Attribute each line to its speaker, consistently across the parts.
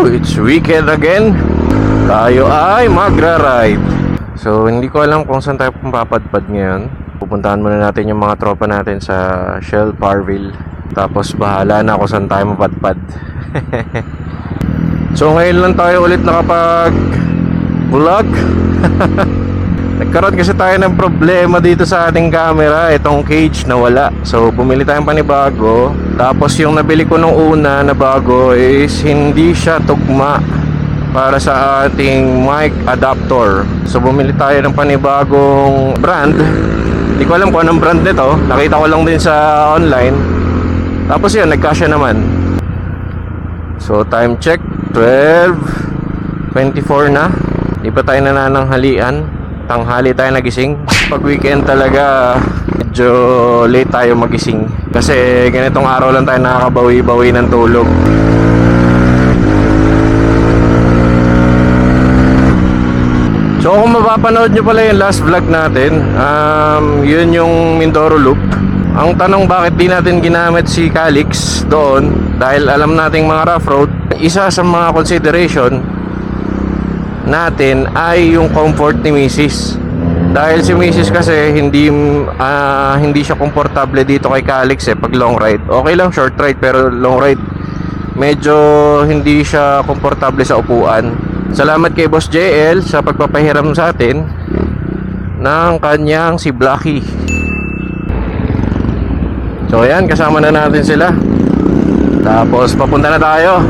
Speaker 1: It's weekend again. Tayo ay magra-ride. So, hindi ko alam kung saan tayo papadpad ngayon. Pupuntahan muna natin yung mga tropa natin sa Shell Parville. Tapos bahala na kung saan tayo mapadpad. So, ngayon lang tayo ulit nakapag-vlog. Nagkaroon kasi tayo ng problema dito sa ating camera. Itong cage nawala. So bumili tayong panibago. Tapos yung nabili ko nung una na bago is hindi siya tugma para sa ating mic adapter. So bumili tayo ng panibagong brand. Hindi ko alam kung anong brand nito. Nakita ko lang din sa online. Tapos yun, nagkasya naman. So time check 12:24 na. Di pa tayo nanananghalian. Tanghali tayo nagising. Pag weekend talaga medyo late tayo magising. Kasi ganitong araw lang tayo nakakabawi-bawi ng tulog. So kung mapapanood nyo pala yung last vlog natin, yun yung Mindoro Loop. Ang tanong bakit di natin ginamit si Calix doon, dahil alam nating mga rough road, isa sa mga consideration natin ay yung comfort ni Mrs. Dahil si Mrs. kasi hindi siya komportable dito kay Calix pag long ride. Okay lang short ride, pero long ride medyo hindi siya komportable sa upuan. Salamat kay Boss JL sa pagpapahiram sa atin ng kanyang si Blacky. So ayan, kasama na natin sila. Tapos papunta na tayo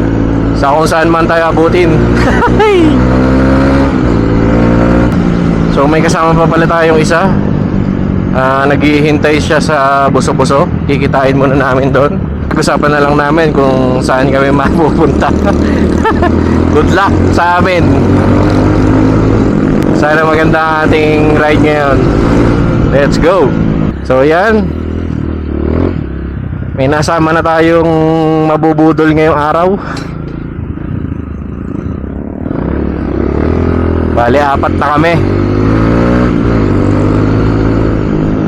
Speaker 1: sa kung saan man tayo abutin. So may kasama pa pala tayong isa. Naghihintay siya sa Buso-Buso. Kikitain muna namin doon. Pag-usapan na lang namin kung saan kami mapupunta. Good luck sa amin. Sana maganda ang ating ride ngayon. Let's go. So yan, may nasama na tayong mabubudol ngayong araw. Bali, 4 na kami.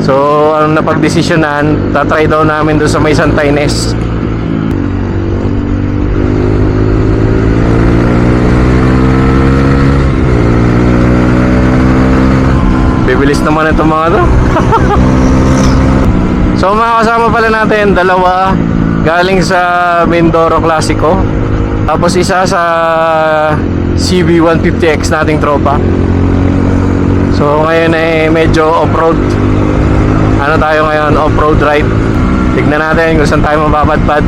Speaker 1: So, ang napagdesisyonan, tatry daw namin doon sa may Santa Ines. Bibilis naman itong mga to. So, mga kasama pala natin, dalawa galing sa Mindoro Classico. Tapos isa sa CB150X nating tropa. So ngayon ay medyo off-road. Ano tayo ngayon? Off-road ride. Tignan natin kung saan tayo mapapadpad.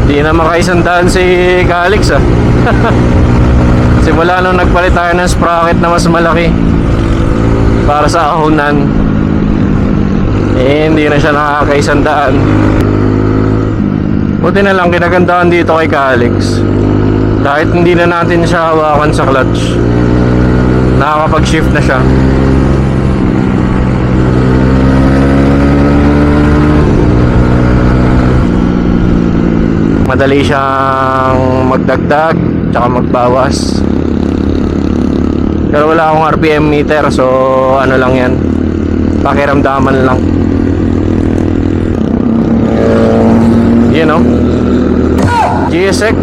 Speaker 1: Di na makaisandaan si Calix Simula nung nagpalit tayo ng sprocket na mas malaki para sa ahonan, hindi na siya nakakaisandaan. Buti na lang kinagandaan dito kay Calix, kahit hindi na natin siya hawakan sa clutch, nakakapag-shift na siya. Madali siyang magdagdag tsaka magbawas. Pero wala akong RPM meter, so ano lang yan, pakiramdaman lang. You know, GSX.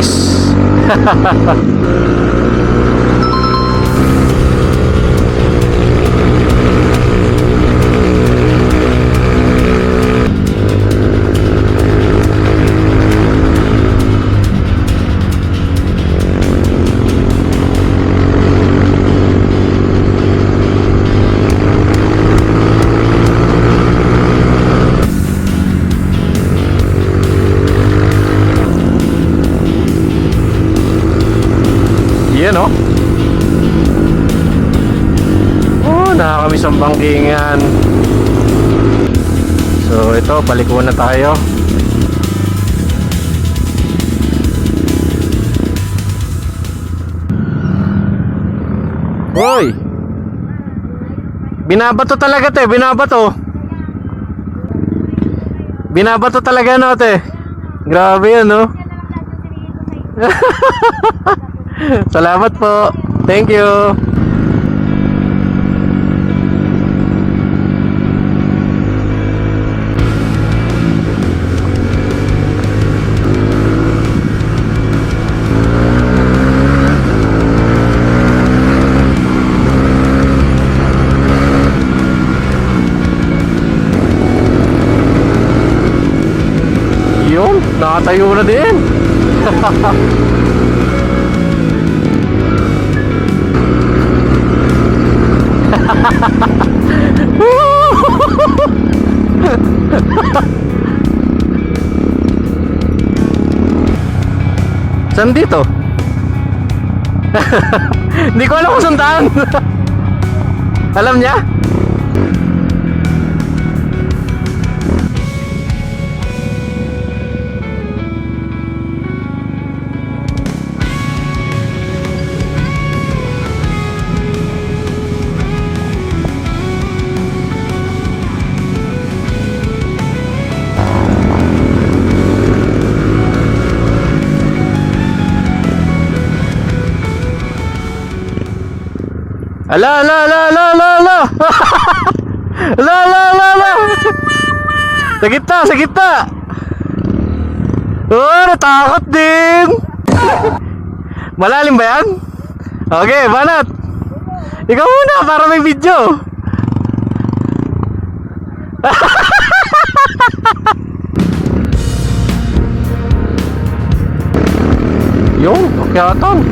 Speaker 1: Yan o. Nakakamiss ang bangkingan. So ito, paliko na tayo. Hoy! Binabato talaga te, binabato. Binabato talaga no te. Grabe yan no. Salamat po. Thank you. Tatayo na din. Saan dito? Hindi ko alam kung saan daan. Alam niya? Ala, ala, ala, ala, ala, ala. Ala, ala, ala, ala. Sa gitna, sa gitna. Oh, natakot din. Malalim ba yan? Okay, banat. Ikaw muna para may video. Yung, okay aton.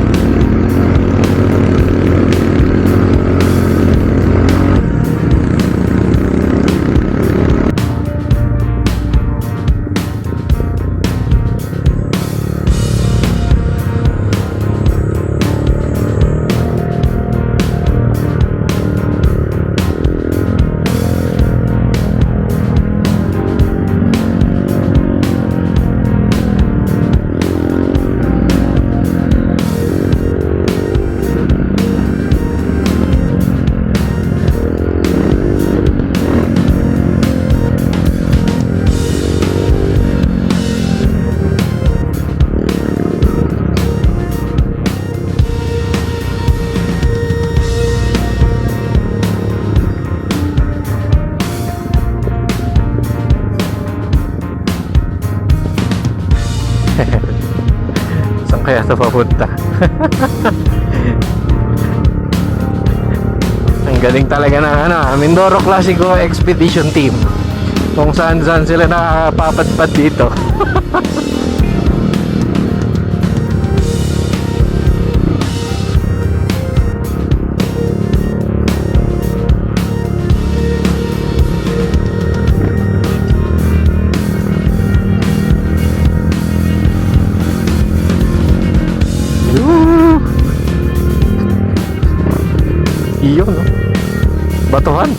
Speaker 1: Saan kaya ito papunta? Ang galing talaga ng Mindoro Classico Expedition Team. Kung saan sila nakakapapadpad dito. Iyon, no? Batuhan.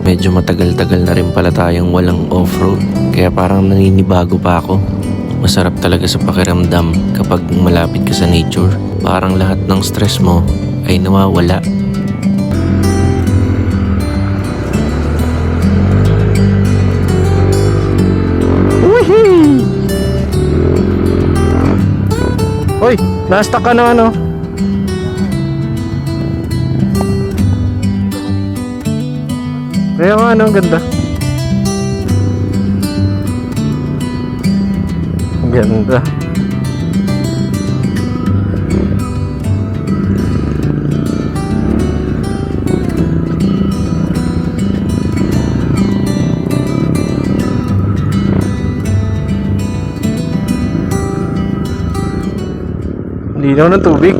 Speaker 2: Medyo matagal-tagal na rin pala tayong walang off-road, kaya parang naninibago pa ako. Masarap talaga sa pakiramdam kapag malapit ka sa nature. Parang lahat ng stress mo ay nawawala.
Speaker 1: Wihee! Hoy, na-stuck ka na ano? Kaya nga, ang ganda. Ang ganda. Linaw ng tubig.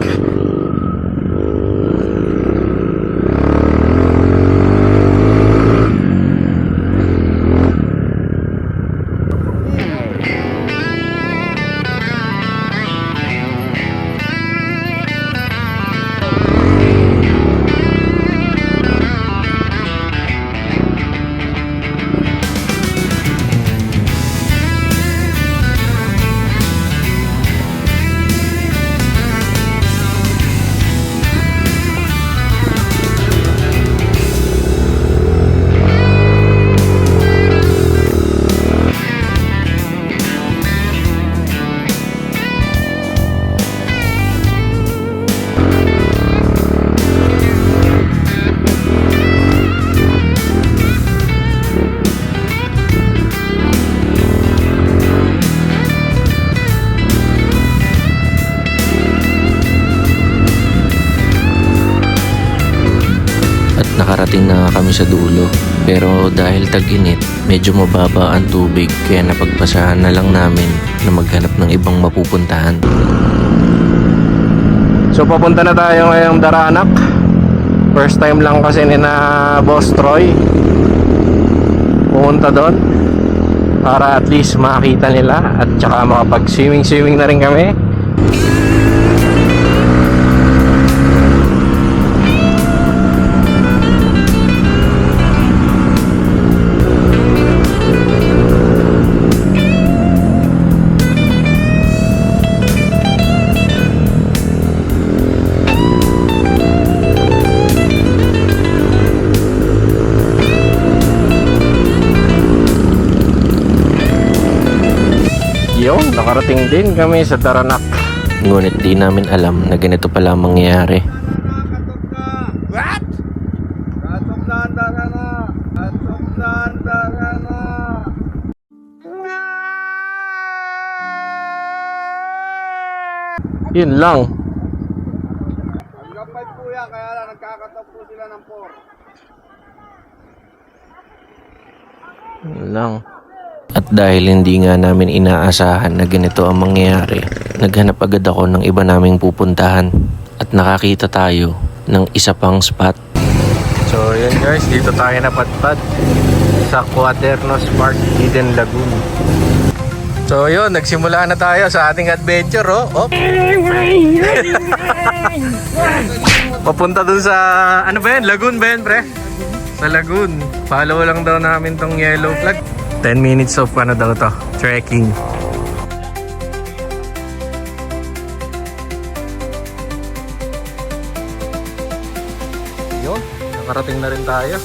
Speaker 2: kami sa dulo. Pero dahil tag-init, medyo mababa ang tubig kaya napagpasahan na lang namin na maghanap ng ibang mapupuntahan.
Speaker 1: So papunta na tayo ngayong Daranak. First time lang kasi ni na Boss Troy pumunta doon para at least makakita nila at saka makapag swimming na rin kami. Yun, nakarating din kami sa Daranak.
Speaker 2: Ngunit di namin alam na ganito pala ang mangyayari.
Speaker 1: What? Yun lang.
Speaker 3: Hanggang 5 po yan, kaya lang nagkakatap po sila ng 4.
Speaker 1: Yun lang.
Speaker 2: At dahil hindi nga namin inaasahan na ganito ang mangyayari, naghanap agad ako ng iba naming pupuntahan at nakakita tayo ng isa pang spot.
Speaker 1: So yun guys, dito tayo napadpad sa Quaternos Park, Hidden Lagoon. So yun, nagsimula na tayo sa ating adventure, oh. Oh. Papunta dun sa, ano ba yan? Lagoon ba yan, pre? Sa Lagoon. Follow lang daw namin tong yellow flag. 10 minutes of ano daw to, trekking. Yun, nakarating na rin tayo.